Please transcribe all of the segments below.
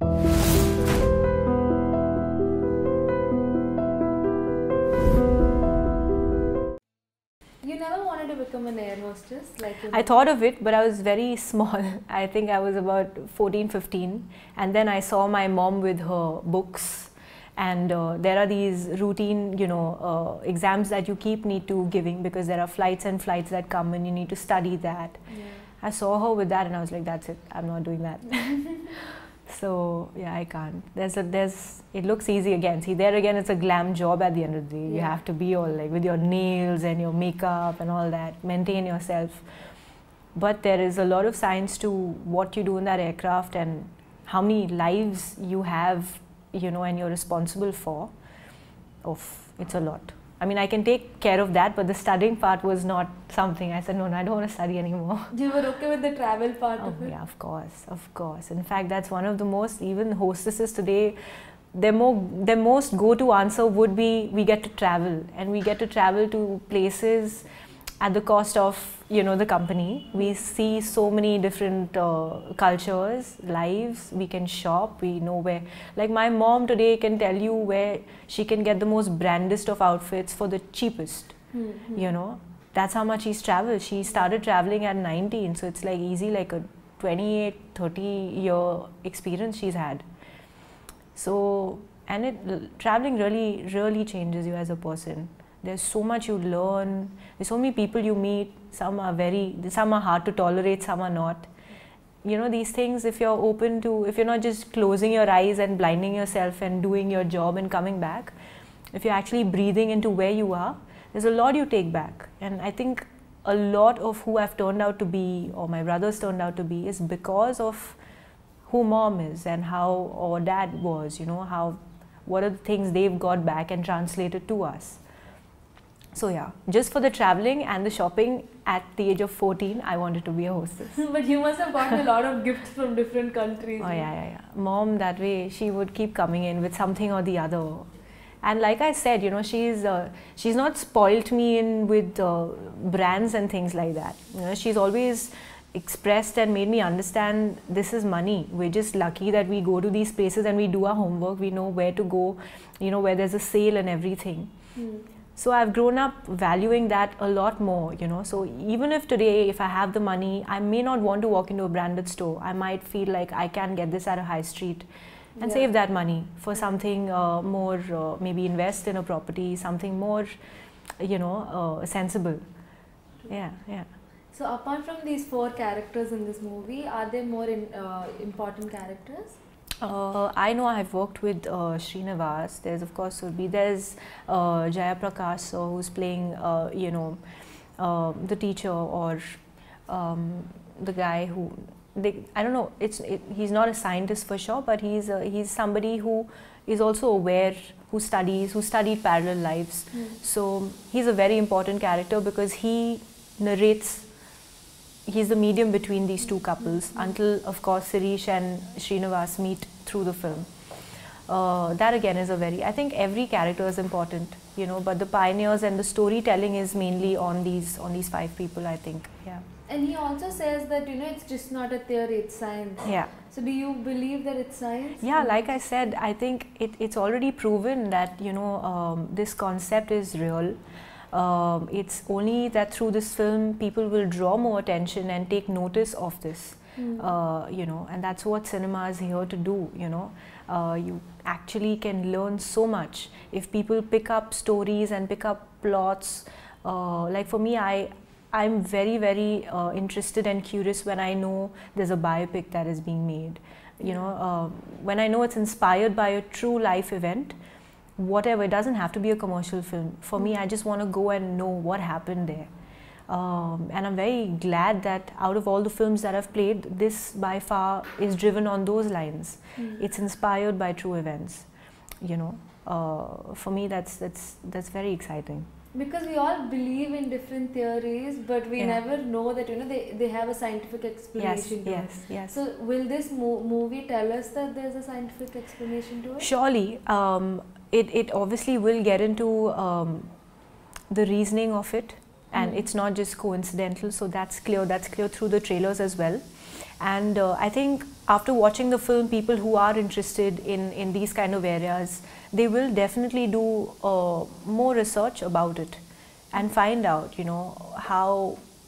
You never wanted to become an air hostess? I thought of it, but I was very small. I think I was about 14, 15. And then I saw my mom with her books. And there are these routine, exams that you need to giving, because there are flights and flights that come and you need to study that. Yeah. I saw her with that and I was like, that's it, I'm not doing that. So yeah, I can't. It looks easy again. See, there again, it's a glam job at the end of the day. Yeah. You have to be all like with your nails and your makeup and all that, maintain yourself. But there is a lot of science to what you do in that aircraft and how many lives you have, and you're responsible for. It's a lot. I mean, I can take care of that, but the studying part was not something. I said, no, I don't want to study anymore. You were okay with the travel part of it? Yeah, of course. In fact, that's one of the most, even hostesses today, their most go-to answer would be, we get to travel. And we get to travel to places at the cost of, the company. We see so many different cultures, lives, we can shop, we know where. Like my mom today can tell you where she can get the most brandest of outfits for the cheapest, That's how much she's traveled. She started traveling at 19, so it's like easy, like a 28, 30 year experience she's had. So, and traveling really, really changes you as a person. There's so much you learn, there's so many people you meet, some are hard to tolerate, some are not. These things, if you're open to, if you're not just closing your eyes and blinding yourself and doing your job and coming back, if you're actually breathing into where you are, there's a lot you take back. And I think a lot of who I've turned out to be, or my brothers turned out to be, is because of who mom is and how, or dad was, what are the things they've got back and translated to us. So yeah, just for the traveling and the shopping at the age of 14, I wanted to be a hostess. But you must have gotten a lot of gifts from different countries. Oh yeah. Mom, that way, she would keep coming in with something or the other. And like I said, she's not spoilt me in with brands and things like that. She's always expressed and made me understand this is money. We're just lucky that we go to these places and we do our homework. We know where to go, where there's a sale and everything. So I've grown up valuing that a lot more, So even if today, if I have the money, I may not want to walk into a branded store. I might feel like I can get this at a high street and save that money for something more, maybe invest in a property, something more, sensible. Yeah. So apart from these 4 characters in this movie, are there more important characters? I know I've worked with Srinivas. There's of course there's Jaya Prakash, who's playing the teacher, or the guy who I don't know. He's not a scientist for sure, but he's somebody who is also aware, who studied parallel lives. So he's a very important character because he narrates. He's the medium between these two couples until, of course, Sirish and Srinivas meet through the film. That again is I think every character is important, but the pioneers and the storytelling is mainly on these 5 people, I think. Yeah. And he also says that, it's just not a theory, it's science. Yeah. So do you believe that it's science? Yeah, like I said, I think it's already proven that, this concept is real. It's only that through this film people will draw more attention and take notice of this, and that's what cinema is here to do. You actually can learn so much if people pick up stories and pick up plots. Like for me, I'm very, very interested and curious when I know there's a biopic that is being made. When I know it's inspired by a true life event. Whatever, it doesn't have to be a commercial film. For me, I just want to go and know what happened there. And I'm very glad that out of all the films that I've played, this by far is driven on those lines. It's inspired by true events. For me, that's very exciting. Because we all believe in different theories, but we never know that they have a scientific explanation. Yes. So will this movie tell us that there's a scientific explanation to it? Surely. It obviously will get into the reasoning of it, and it's not just coincidental, so that's clear through the trailers as well. And I think after watching the film, people who are interested in these kind of areas, they will definitely do more research about it and find out, you know,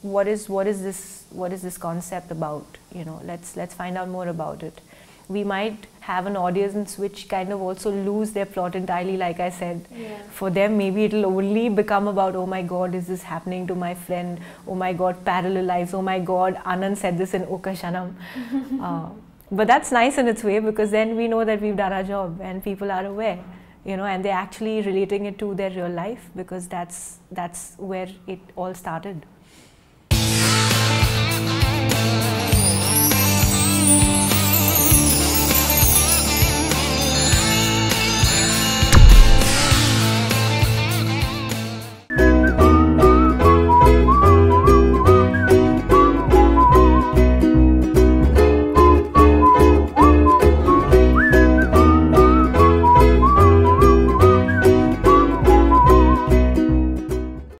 what is this concept about, you know. Let's find out more about it. We might have an audience which kind of also lose their plot entirely, like I said. Yeah. For them, maybe it'll only become about, oh my God, is this happening to my friend? Oh my God, parallel lives. Oh my God, Anand said this in Okka, Kshanam. But that's nice in its way, because then we know that we've done our job and people are aware, you know, and they're actually relating it to their real life, because that's where it all started.